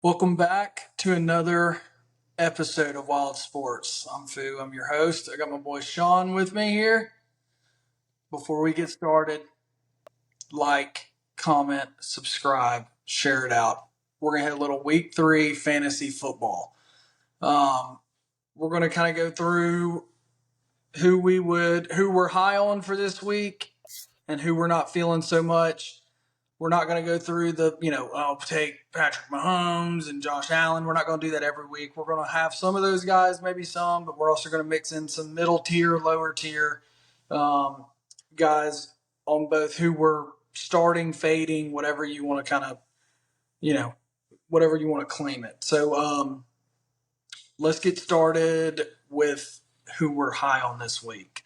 Welcome back to another episode of Wild Sports. I'm Fu, I'm your host. I got my boy Sean with me here. Before we get started, like, comment, subscribe, share it out. We're going to hit a little week 3 fantasy football. We're going to kind of go through who we're high on for this week and who we're not feeling so much. We're not going to go through take Patrick Mahomes and Josh Allen. We're not going to do that every week. We're going to have some of those guys, maybe some, but we're also going to mix in some middle tier, lower tier guys on both who we're starting, fading, whatever you want to kind of, whatever you want to claim it. So let's get started with who we're high on this week.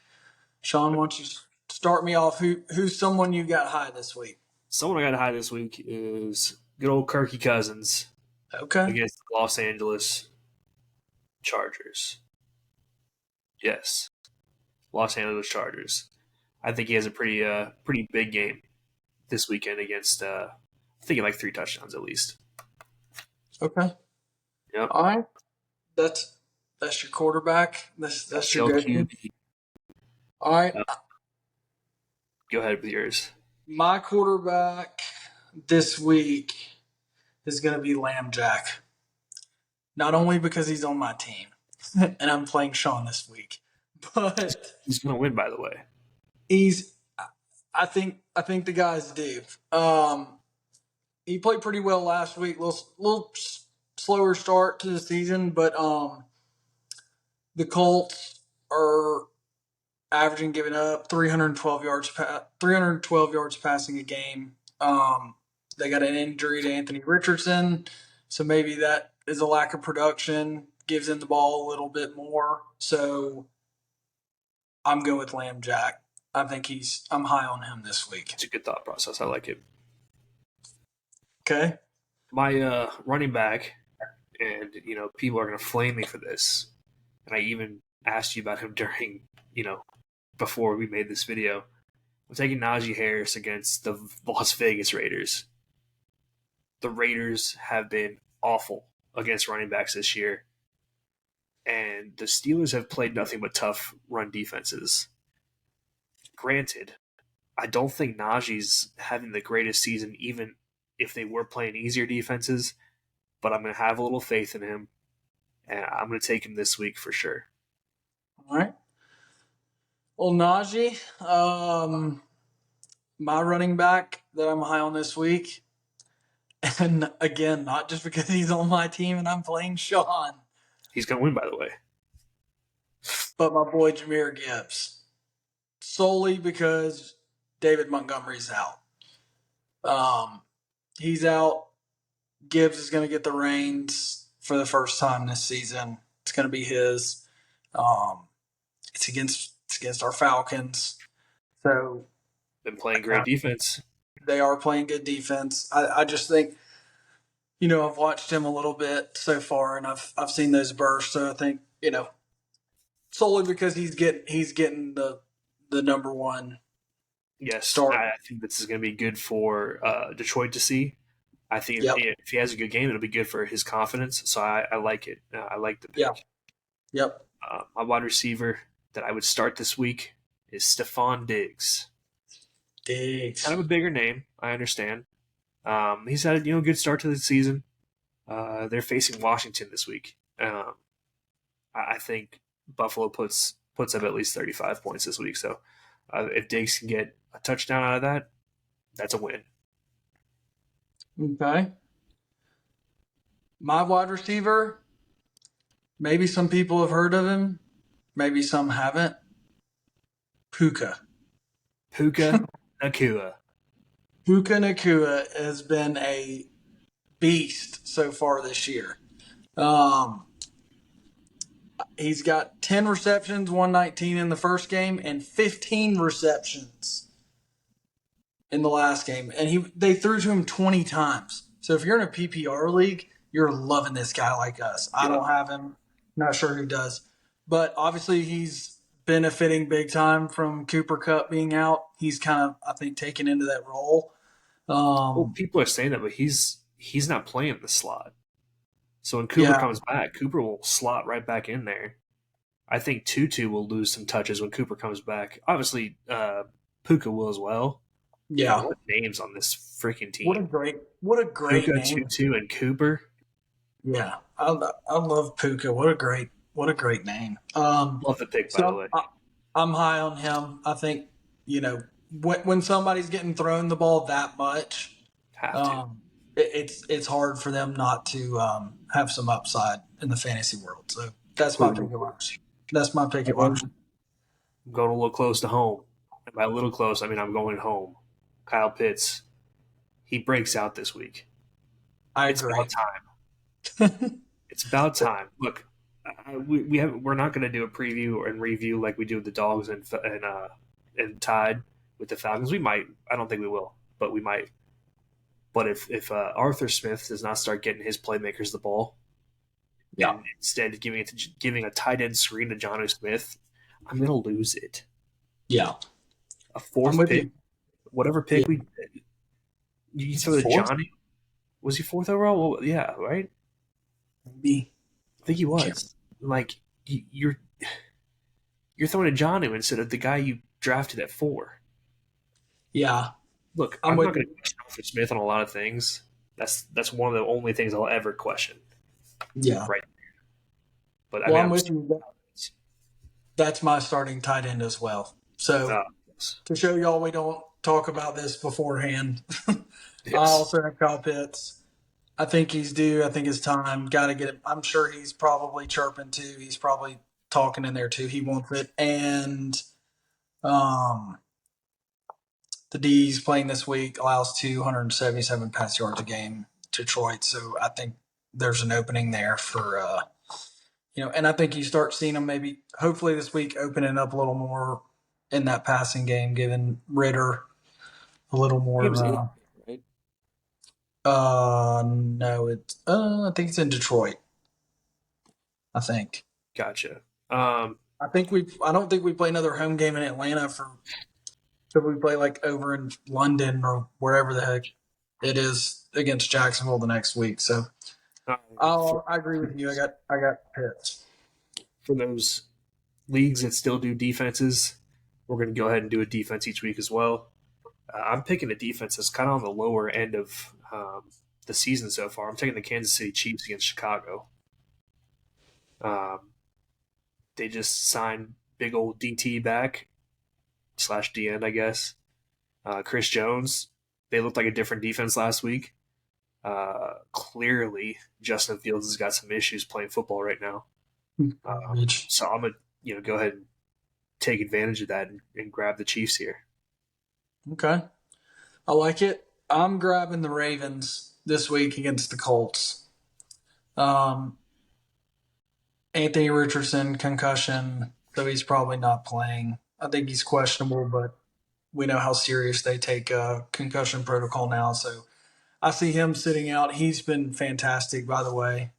Sean, why don't you start me off? Who's someone you got high this week? Someone I got high this week is good old Kirky Cousins against the Los Angeles Chargers. Yes, Los Angeles Chargers. I think he has a pretty big game this weekend against. I think like 3 touchdowns at least. Okay. Yep. All right. That's your quarterback. That's your good QB. All right. Go ahead with yours. My quarterback this week is going to be Lamb Jack. Not only because he's on my team and I'm playing Sean this week, but he's going to win, by the way. I think the guy's due. He played pretty well last week. Little slower start to the season, but the Colts are averaging giving up 312 yards passing a game. They got an injury to Anthony Richardson, so maybe that is a lack of production, gives him the ball a little bit more. So I'm going with Lamb Jack. I think I'm high on him this week. It's a good thought process. I like it. Okay. My running back, and people are going to flame me for this, and I even asked you about him during, before we made this video. I'm taking Najee Harris against the Las Vegas Raiders. The Raiders have been awful against running backs this year, and the Steelers have played nothing but tough run defenses. Granted, I don't think Najee's having the greatest season, even if they were playing easier defenses, but I'm going to have a little faith in him, and I'm going to take him this week for sure. All right. Well, Najee, my running back that I'm high on this week, and again, not just because he's on my team and I'm playing Sean. He's going to win, by the way. But my boy Jahmyr Gibbs. Solely because David Montgomery's out. He's out. Gibbs is going to get the reins for the first time this season. It's going to be his. It's against our Falcons. So been playing great defense. They are playing good defense. I just think, I've watched him a little bit so far, and I've seen those bursts. So I think, solely because he's getting the number one. Yes, start. I think this is going to be good for Detroit to see. I think if he has a good game, it'll be good for his confidence. So I like it. I like the pick. Yeah. Yep. My wide receiver that I would start this week is Stephon Diggs. Kind of a bigger name, I understand. He's had a good start to the season. They're facing Washington this week. I think Buffalo puts up at least 35 points this week. So if Diggs can get a touchdown out of that, that's a win. Okay. My wide receiver, maybe some people have heard of him, maybe some haven't. Puka Nacua. Puka Nacua has been a beast so far this year. He's got 10 receptions, 119 in the first game, and 15 receptions in the last game. And they threw to him 20 times. So if you're in a PPR league, you're loving this guy like us. I don't have him. Not sure who does. But obviously he's benefiting big time from Cooper Kupp being out. He's kind of, I think, taken into that role. Well, people are saying that, but he's not playing the slot. So when Cooper Yeah, comes back, Cooper will slot right back in there. I think Tutu will lose some touches when Cooper comes back. Obviously, Puka will as well. Man, yeah. what names on this freaking What a team? great, what a great Puka, name. Tutu, and Cooper. Yeah, I love Puka. What a great name. Love the pick, by the So way. I'm high on him. I think when somebody's getting thrown the ball that much, Have to. um, it's hard for them not to have some upside in the fantasy world. So that's my Completely pick at agree. Washington. That's my pick at And Washington. I'm going a little close to home. And by a little close, I mean I'm going home. Kyle Pitts, he breaks out this week. I It's about agree. time. It's about time. Look, we're not going to do a preview and review like we do with the Dogs and Tide with the Falcons. We might. I don't think we will, but we might. But if Arthur Smith does not start getting his playmakers the ball, Yeah, and instead giving a tight end screen to Johnu Smith, I'm going to lose it. yeah. A I'm fourth with pick, you. whatever Yeah, pick you it's a throw to fourth, Johnny. Was he fourth overall? Well, yeah, right. maybe. I think he Can't. was. Like you're throwing to Johnu instead of the guy you drafted at 4. Yeah, Look, I'm I'm with not you. going to question Arthur Smith on a lot of things. That's one of the only things I'll ever question. Yeah. Right. But I Well, mean, I'm with you. That's my starting tight end as well. So uh, to show y'all we don't talk about this beforehand, I yes. also have Kyle Pitts. I think he's due. I think it's time. Got to get him. I'm sure he's probably chirping too. He's probably talking in there too. He wants it. And um, the D's playing this week allows 277 pass yards a game to Detroit. So I think there's an opening there for, and I think you start seeing them maybe, hopefully this week, opening up a little more in that passing game, giving Ritter a little more. Game's in, right? No, I think it's in Detroit. I think. Gotcha. I don't think we play another home game in Atlanta for. So we play like over in London or wherever the heck it is against Jacksonville the next week. So for, I agree with you. I got Pitts. for those leagues that still do defenses, we're going to go ahead and do a defense each week as well. I'm picking a defense that's kind of on the lower end of the season so far. I'm taking the Kansas City Chiefs against Chicago. Um, they just signed big old DT back slash DN, I guess. Chris Jones. They looked like a different defense last week. Clearly, Justin Fields has got some issues playing football right now. Rich. So I'm gonna go ahead and take advantage of that and grab the Chiefs here. Okay. I like it. I'm grabbing the Ravens this week against the Colts. Um, Anthony Richardson concussion, so he's probably not playing. I think he's questionable, but we know how serious they take concussion protocol now. So I see him sitting out. He's been fantastic, by the way.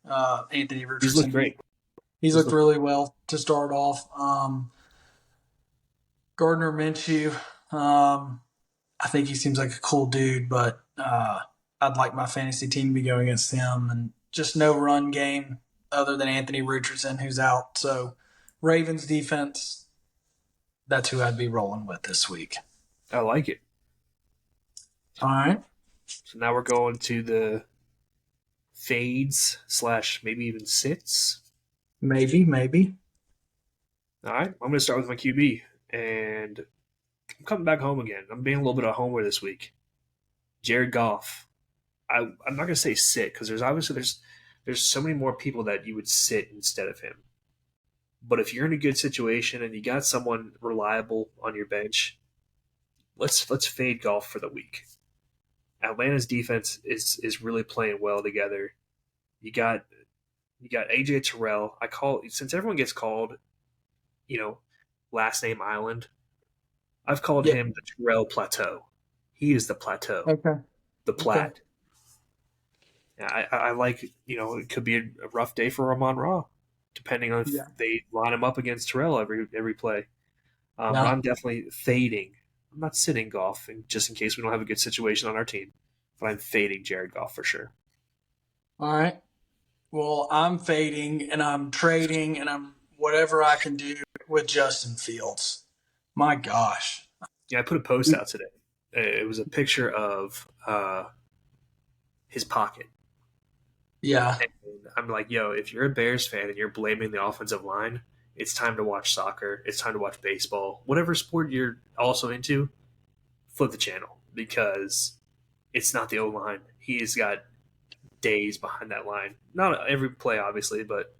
Anthony He's looked Richardson. great. He's He's looked looked really well to start off. Gardner Minshew. I think he seems like a cool dude, but I'd like my fantasy team to be going against him, and just no run game other than Anthony Richardson, who's out. So Ravens defense, that's who I'd be rolling with this week. I like it. All right. So now we're going to the fades slash maybe even sits. Maybe. All right, I'm going to start with my QB, and I'm coming back home again. I'm being a little bit of a homer this week. Jared Goff. I'm not going to say sit because there's so many more people that you would sit instead of him. But if you're in a good situation and you got someone reliable on your bench, let's fade Goff for the week. Atlanta's defense is really playing well together. You got AJ Terrell. Since everyone gets called, last name Island. I've called Yeah. him the Terrell Plateau. He is the plateau, Okay. the Okay. plat. I like, it could be a rough day for Ramon Ra, depending on if Yeah. they line him up against Terrell every play. But Yeah. I'm definitely fading. I'm not sitting Goff, just in case we don't have a good situation on our team. But I'm fading Jared Goff for sure. All right. Well, I'm fading and I'm trading and I'm whatever I can do with Justin Fields. My gosh. Yeah, I put a post out today. It was a picture of his pocket. Yeah. And I'm like, yo, if you're a Bears fan and you're blaming the offensive line, it's time to watch soccer. It's time to watch baseball. Whatever sport you're also into, flip the channel because it's not the O line. He's got days behind that line. Not every play, obviously, but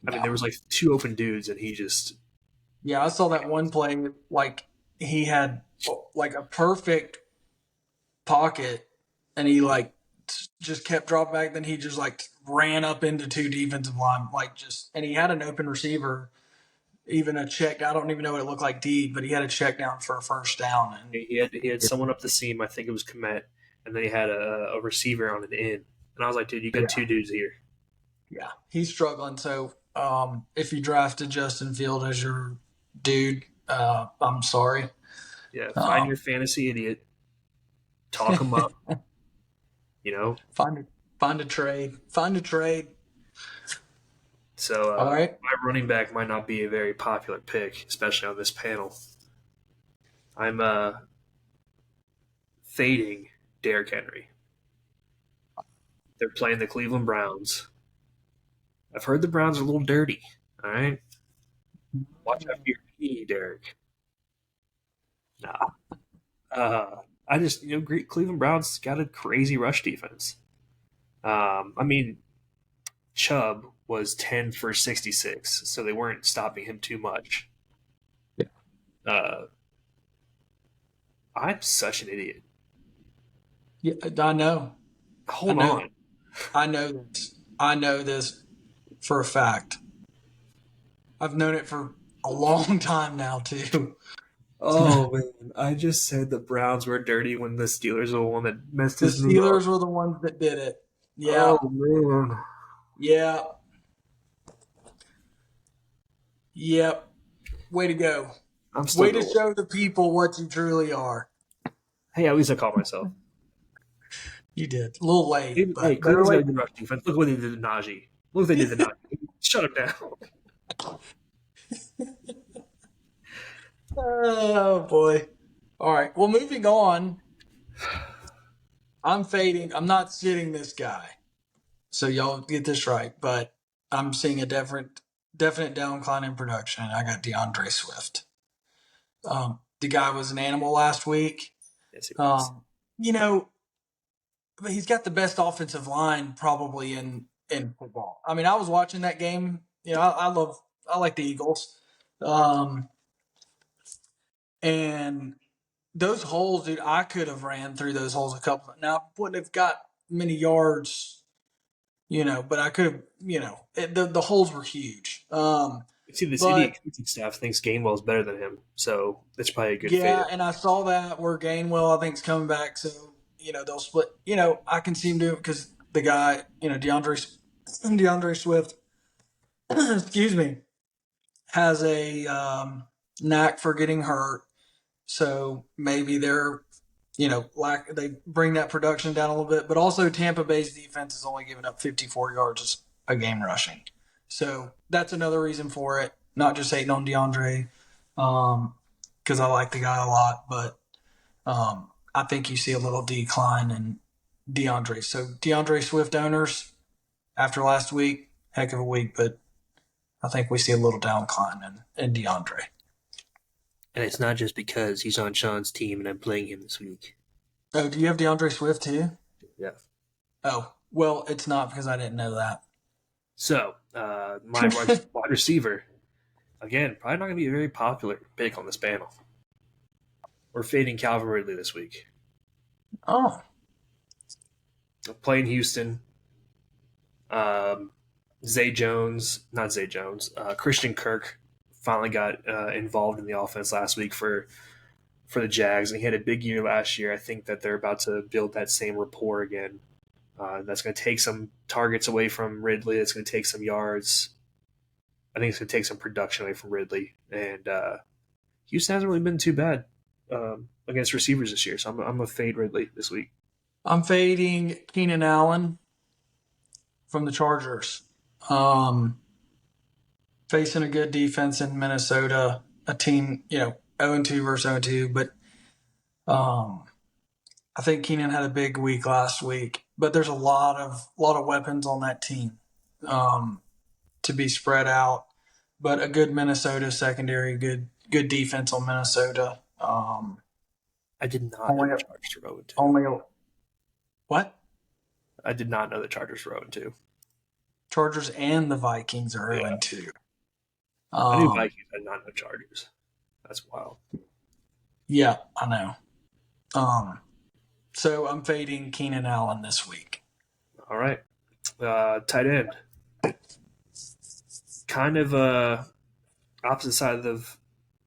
I mean, Yeah. there was like two open dudes, and he just Yeah, I saw that one play like he had like a perfect pocket and he like just kept dropping back. Then he just like ran up into two defensive line, like just, and he had an open receiver, even a check. I don't even know what it looked like deep, but he had a check down for a first down. And he had someone up the seam. I think it was Komet, and then he had a receiver on an in. And I was like, dude, you got yeah, two dudes here. yeah, he's struggling. So if you drafted Justin Field as your dude, I'm sorry. Yeah, find Um, your fantasy idiot, talk him up. You know. find a, find a trade. Find a trade. So All right. my running back might not be a very popular pick, especially on this panel. I'm fading Derrick Henry. They're playing the Cleveland Browns. I've heard the Browns are a little dirty. All right, watch out for your knee, Derrick. Nah, I just Cleveland Browns got a crazy rush defense. I mean, Chubb was 10 for 66, so they weren't stopping him too much. Yeah. I'm such an idiot. Yeah, I know. I Hold know. on. I know this. I know this for a fact. I've known it for a long time now too. Oh man, I just said the Browns were dirty when the Steelers were the one that messed The his knee up. Steelers were the ones that did it. Yeah. Oh man, Yeah. Yep. Way to go. I'm still Way to going. show the people what you truly are. Hey, at least I caught myself. You did. A little late, Hey, but better Cleveland's got a late. good rush defense. Look what they did to Najee. Look what they did to Najee. Shut him down. Oh boy. All right. Well, moving on. I'm fading. I'm not sitting this guy. So y'all get this right, but I'm seeing a definite downcline in production. I got DeAndre Swift. The guy was an animal last week. Yes, he was. Um, you know, but he's got the best offensive line probably in football. I mean, I was watching that game. You know, I like the Eagles, and those holes, dude. I could have ran through those holes a couple. Now I wouldn't have got many yards, but I could have. The holes were huge. See, this But idiot coaching staff thinks Gainwell is better than him, so that's probably a good fade. yeah, and I saw that where Gainwell I think is coming back, so they'll split. I can see him do it because the guy, DeAndre Swift, excuse me, has a knack for getting hurt. So maybe they're, they bring that production down a little bit. But also Tampa Bay's defense is only giving up 54 yards a game rushing. So that's another reason for it. Not just hating on DeAndre, because I like the guy a lot, but I think you see a little decline in DeAndre. So DeAndre Swift owners after last week, heck of a week, but I think we see a little downcline in DeAndre. And it's not just because he's on Sean's team and I'm playing him this week. Oh, do you have DeAndre Swift too? Yeah. Oh, well, it's not because I didn't know that. So, my wide receiver, again, probably not going to be a very popular pick on this panel. We're fading Calvin Ridley this week. Oh. Playing Houston. Christian Kirk finally got involved in the offense last week for the Jags, and he had a big year last year. I think that they're about to build that same rapport again. That's going to take some targets away from Ridley. It's going to take some yards. I think it's going to take some production away from Ridley. And Houston hasn't really been too bad against receivers this year, so I'm going to fade Ridley this week. I'm fading Keenan Allen. from the Chargers. Facing a good defense in Minnesota, a team, 0-2 versus 0-2, but I think Keenan had a big week last week, but there's a lot of weapons on that team to be spread out. But a good Minnesota secondary, good defense on Minnesota. I did not Only know a- the Chargers were 0-2. only what? I did not know the Chargers were 0-2. Chargers and the Vikings are Yeah. 0-2. I knew Vikings. I did not know Chargers. That's wild. Yeah, I know. So I'm fading Keenan Allen this week. All right. Tight end. Kind of opposite side of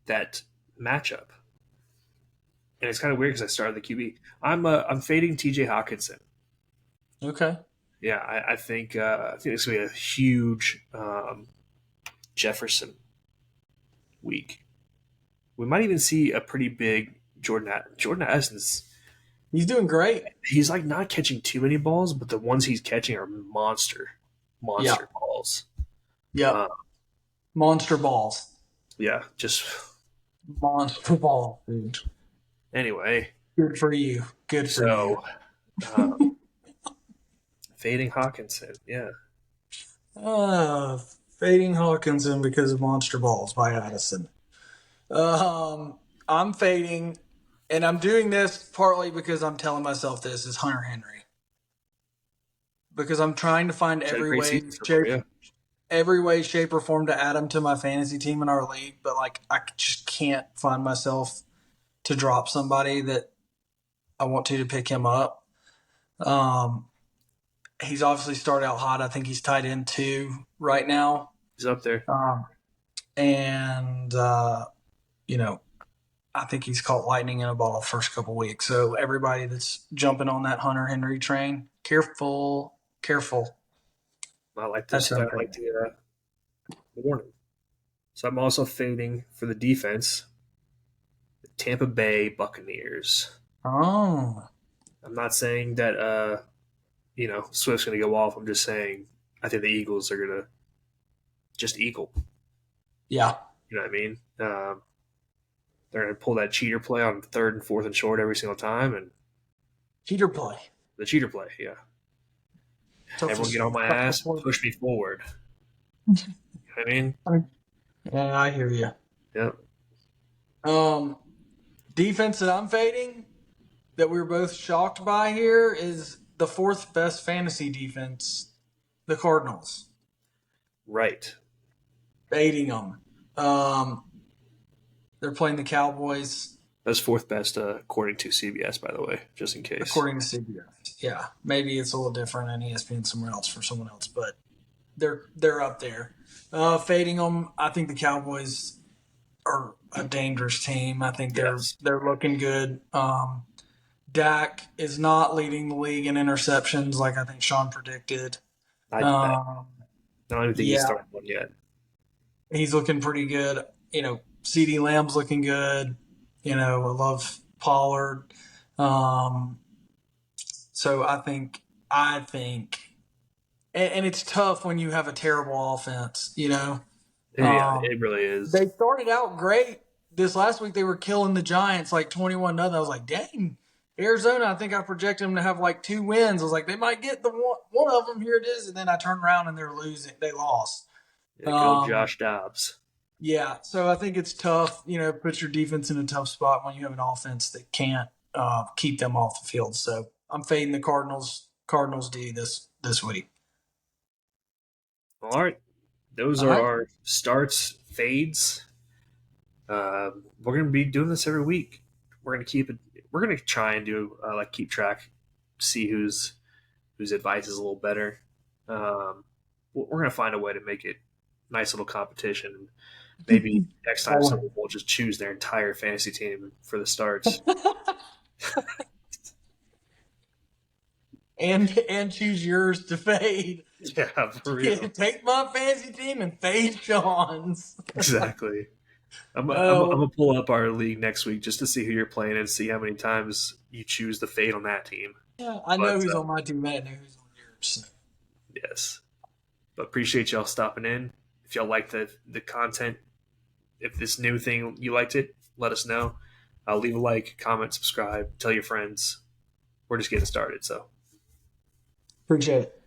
that matchup. And it's kind of weird because I started the QB. I'm fading TJ Hawkinson. Okay. Yeah, I think it's gonna be a huge Jefferson week. We might even see a pretty big Jordan Addison's. He's doing great. He's like not catching too many balls, but the ones he's catching are monster balls. Yeah. Monster balls. Yeah, just Monster ball, dude. anyway. Good for you. Good for you. So, fading Hawkinson, yeah. Fading Hawkinson because of Monster Balls by Addison. I'm fading, and I'm doing this partly because I'm telling myself this is Hunter Henry. Because I'm trying to find every way, shape, or form to add him to my fantasy team in our league, but like I just can't find myself to drop somebody that I want to pick him up. He's obviously started out hot. I think he's tight end 2 right now. He's up there. And I think he's caught lightning in a bottle the first couple weeks. So everybody that's jumping on that Hunter Henry train, careful. I like this. I like the warning. So I'm also fading for the defense, the Tampa Bay Buccaneers. Oh. I'm not saying that Swift's going to go off. I'm just saying I think the Eagles are going to just eagle. Yeah. You know what I mean? They're going to pull that cheater play on 3rd and 4th and short every single time, and cheater play. The cheater play, yeah. Everyone get on my ass, push me forward. You know what I mean? Yeah, I hear you. Yep. Defense that I'm fading, that we were both shocked by here, is the 4th best fantasy defense, the Cardinals. Right. Fading them. They're playing the Cowboys. That's 4th best according to CBS, by the way, just in case. According to CBS, yeah. Maybe it's a little different on ESPN somewhere else for someone else, but they're up there. Fading them, I think the Cowboys are a dangerous team. I think they're looking good. Dak is not leading the league in interceptions like I think Sean predicted. I don't even think he's started one yet. He's looking pretty good. CeeDee Lamb's looking good. I love Pollard. So I think, and it's tough when you have a terrible offense, Yeah, it really is. They started out great. This last week they were killing the Giants like 21-0. I was like, dang, Arizona, I think I projected them to have like 2 wins. I was like, they might get the one of them. Here it is. And then I turned around and they're losing. They lost. Yeah, good old Josh Dobbs. Yeah, so I think it's tough, put your defense in a tough spot when you have an offense that can't keep them off the field. So I'm fading the Cardinals D this week. All right. Those are our starts, fades. We're going to be doing this every week. We're going to try and do keep track, see whose advice is a little better. We're going to find a way to make it nice little competition. Maybe next time someone will just choose their entire fantasy team for the starts. and choose yours to fade. Yeah, for real. Take my fantasy team and fade Sean's. Exactly. I'm gonna pull up our league next week just to see who you're playing and see how many times you choose the fade on that team. Yeah, I know who's on my team. I know who's on yours. So. Yes. But appreciate y'all stopping in. If y'all like the content, if this new thing you liked it, let us know. Leave a like, comment, subscribe, tell your friends. We're just getting started, so Appreciate it.